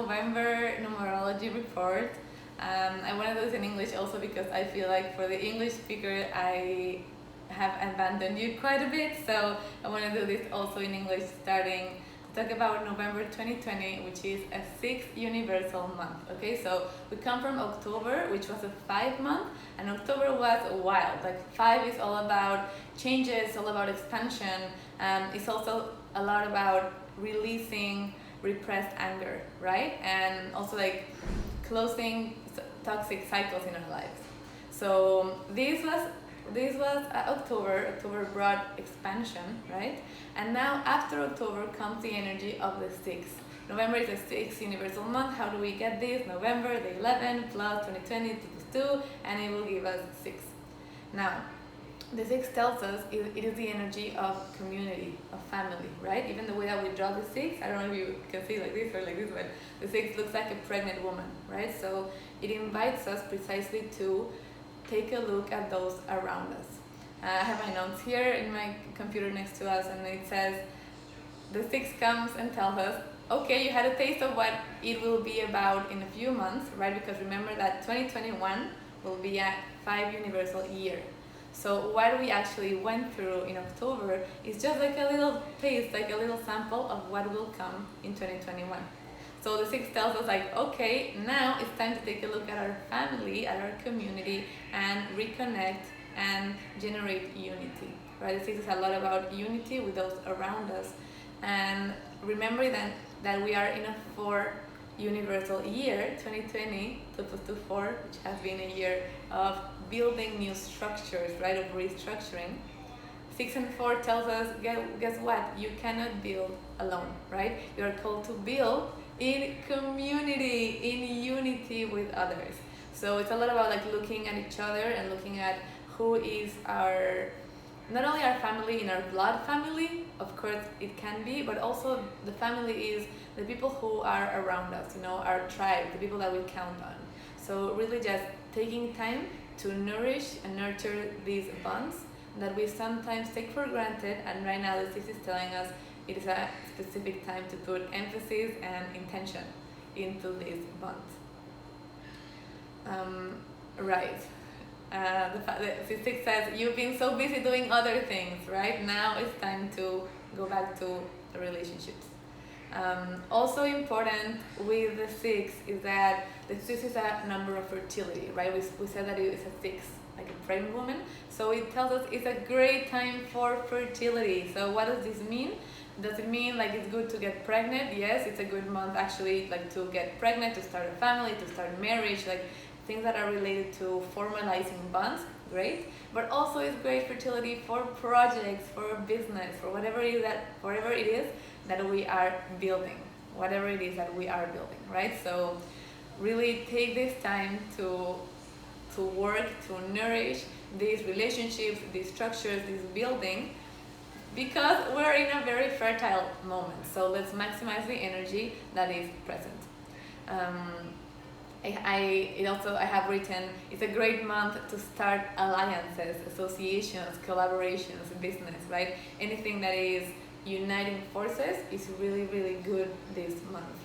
November numerology report. I want to do this in English also because I feel like for the English speaker I have abandoned you quite a bit, so I want to do this also in English, starting to talk about November 2020, which is a 6th universal month. Okay, so we come from October, which was a 5 month, and October was wild. Like 5 is all about changes, all about expansion. It's also a lot about releasing repressed anger, right? And also like closing toxic cycles in our lives. So this was October. October brought expansion, right? And now after October comes the energy of the 6th. November is the 6th universal month. How do we get this? November, the 11 plus 2020 plus 2, and it will give us 6. Now, the 6 tells us it is the energy of community, of family, right? Even the way that we draw the 6, I don't know if you can see like this or like this, but the 6 looks like a pregnant woman, right? So it invites us precisely to take a look at those around us. I have my notes here in my computer next to us, and it says, the 6 comes and tells us, okay, you had a taste of what it will be about in a few months, right? Because remember that 2021 will be a 5 universal year. So what we actually went through in October is just like a little taste, like a little sample of what will come in 2021. So the 6 tells us like, okay, now it's time to take a look at our family, at our community, and reconnect and generate unity, right? The 6 is a lot about unity with those around us. And remember that we are in a 4 universal year, 2020, 2 plus 2, 4, which has been a year of building new structures, right, of restructuring. 6 and 4 tells us, guess what? You cannot build alone, right? You are called to build in community, in unity with others. So it's a lot about like looking at each other and looking at who is not only our family, in our blood family, of course it can be, but also the family is the people who are around us, our tribe, the people that we count on. So really just taking time to nourish and nurture these bonds that we sometimes take for granted, and right now the 6 is telling us it is a specific time to put emphasis and intention into these bonds. Right. The 6 says, you've been so busy doing other things, right? Now it's time to go back to the relationships. Also important with the 6 is that the 6 is a number of fertility, right? We said that it is a 6, like a pregnant woman. So it tells us it's a great time for fertility. So what does this mean? Does it mean like it's good to get pregnant? Yes, it's a good month actually, like to get pregnant, to start a family, to start marriage, like things that are related to formalizing bonds, great. But also it's great fertility for projects, for business, for whatever it is that we are building, whatever it is that we are building, right? So really take this time to work, to nourish these relationships, these structures, this building, because we're in a very fertile moment. So let's maximize the energy that is present. I have written, it's a great month to start alliances, associations, collaborations, business, right? Anything that is uniting forces is really, really good this month.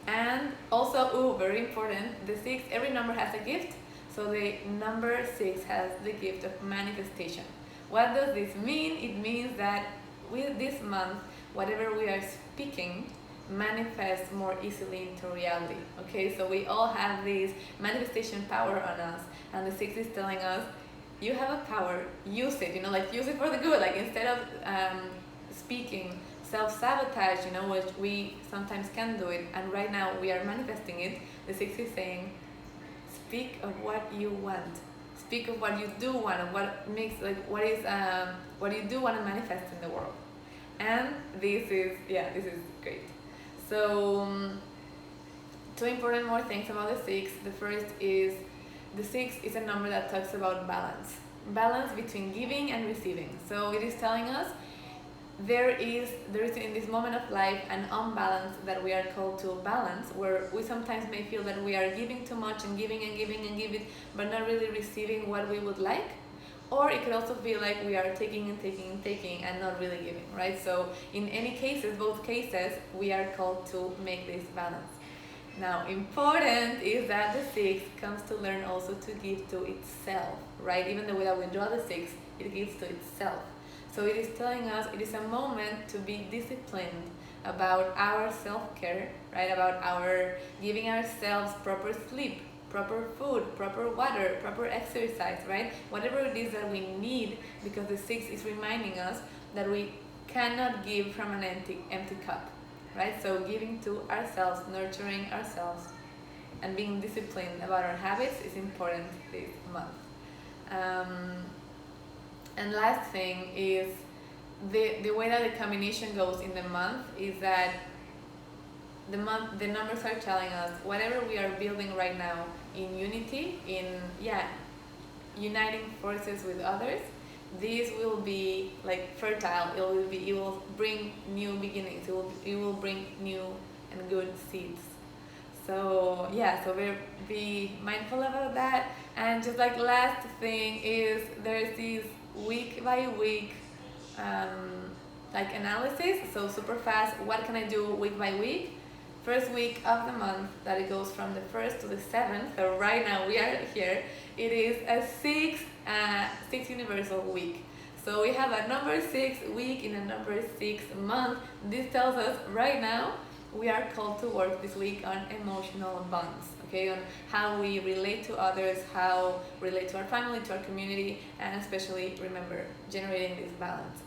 And also, very important, the 6, every number has a gift. So the number 6 has the gift of manifestation. What does this mean? It means that with this month, whatever we are speaking manifests more easily into reality. Okay, so we all have this manifestation power on us, and the 6 is telling us, you have a power, use it, use it for the good. Like instead of speaking self-sabotage, which we sometimes can do it, and right now we are manifesting it, the 6 is saying, speak of what you want. Speak of what you do want, and what you do want to manifest in the world. And this is great. So 2 important more things about the 6. The first is the 6 is a number that talks about balance between giving and receiving. So it is telling us there is in this moment of life an unbalance that we are called to balance, where we sometimes may feel that we are giving too much and giving, but not really receiving what we would like, or it could also feel like we are taking and taking and taking and not really giving, right? So in any cases, both cases, we are called to make this balance. Now, important is that the 6 comes to learn also to give to itself, right? Even the way that we draw the 6, it gives to itself. So it is telling us it is a moment to be disciplined about our self-care, right? About our giving ourselves proper sleep, proper food, proper water, proper exercise, right? Whatever it is that we need, because the 6 is reminding us that we cannot give from an empty cup, right? So giving to ourselves, nurturing ourselves, and being disciplined about our habits is important this month. And last thing is the way that the combination goes in the month is that the numbers are telling us whatever we are building right now in unity, in uniting forces with others, this will be like fertile. It will bring new beginnings. It will bring new and good seeds. So be mindful about that. And just like last thing is there's this week by week like analysis. So super fast, what can I do week by week? First week of the month, that it goes from the 1st to the 7th. So right now we are here. It is a 6 universal week. So we have a number 6 week in a number 6 month. This tells us right now we are called to work this week on emotional bonds, okay, on how we relate to others, how we relate to our family, to our community, and especially, remember, generating this balance.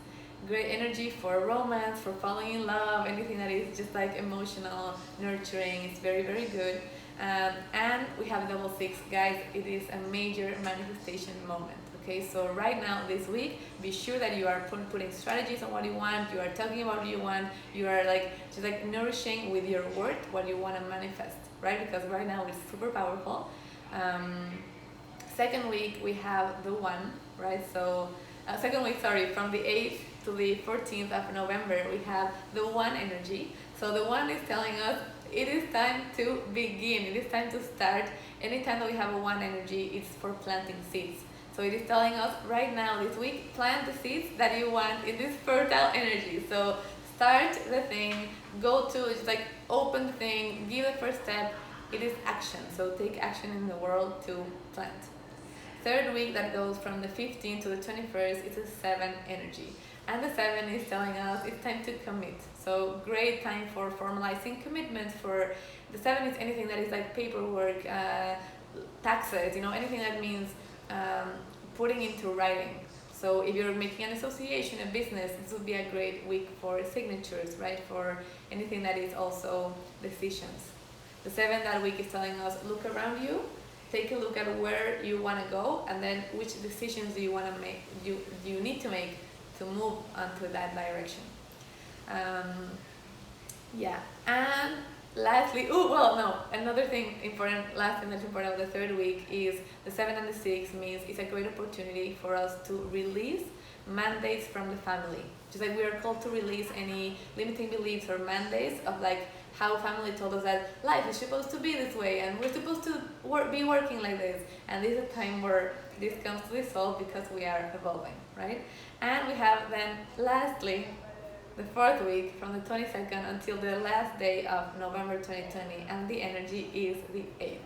Great energy for romance, for falling in love, anything that is just like emotional, nurturing. It's very, very good. And we have double 6, guys. It is a major manifestation moment. Okay, so right now, this week, be sure that you are putting strategies on what you want, you are talking about what you want, you are just nourishing with your word what you want to manifest, right? Because right now it's super powerful. Second week, we have the 1, right? So, second week, from the 8th to the 14th of November, we have the 1 energy. So the 1 is telling us it is time to begin, it is time to start. Anytime that we have a 1 energy, it's for planting seeds. So it is telling us right now, this week, plant the seeds that you want in this fertile energy. So start the thing, go to, open the thing, give the first step. It is action, so take action in the world to plant. Third week, that goes from the 15th to the 21st, it's a 7 energy. And the 7 is telling us it's time to commit. So great time for formalizing commitments. For the 7 is anything that is like paperwork, taxes, anything that means putting into writing. So if you're making an association, a business, this would be a great week for signatures, right? For anything that is also decisions. The 7 that week is telling us, look around you, take a look at where you want to go, and then which decisions do you want to make, do you need to make to move onto that direction. And lastly, another thing important, last thing that's important of the third week is the 7 and the 6 means it's a great opportunity for us to release mandates from the family. Just like we are called to release any limiting beliefs or mandates of how family told us that life is supposed to be this way and we're supposed to be working like this. And this is a time where this comes to dissolve because we are evolving, right? And we have then, lastly, the 4th week from the 22nd until the last day of November 2020, and the energy is the 8.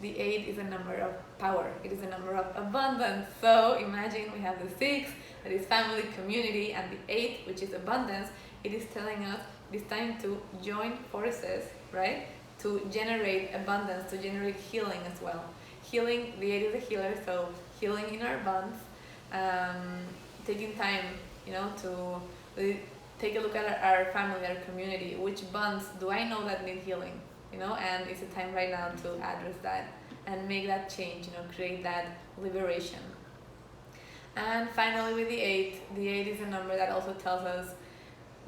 The 8 is a number of power. It is a number of abundance. So imagine we have the 6, that is family, community, and the 8, which is abundance. It is telling us it's time to join forces, right? To generate abundance, to generate healing as well. Healing, the 8 is a healer, so healing in our bonds, taking time, to take a look at our family, our community. Which bonds do I know that need healing? And it's a time right now to address that and make that change, create that liberation. And finally, with the 8 is a number that also tells us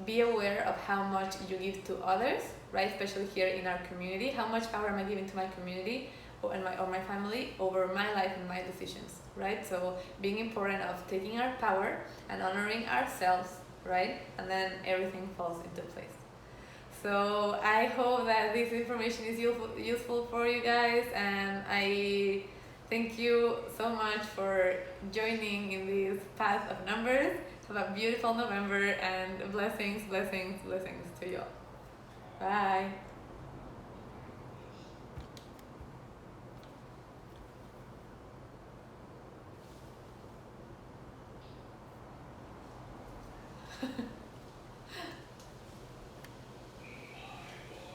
be aware of how much you give to others, right? Especially here in our community. How much power am I giving to my community or my family over my life and my decisions, right? So being important of taking our power and honoring ourselves, right? And then everything falls into place. So I hope that this information is useful for you guys, and I Thank you so much for joining in this path of numbers. Have a beautiful November and blessings, blessings, blessings to you all. Bye.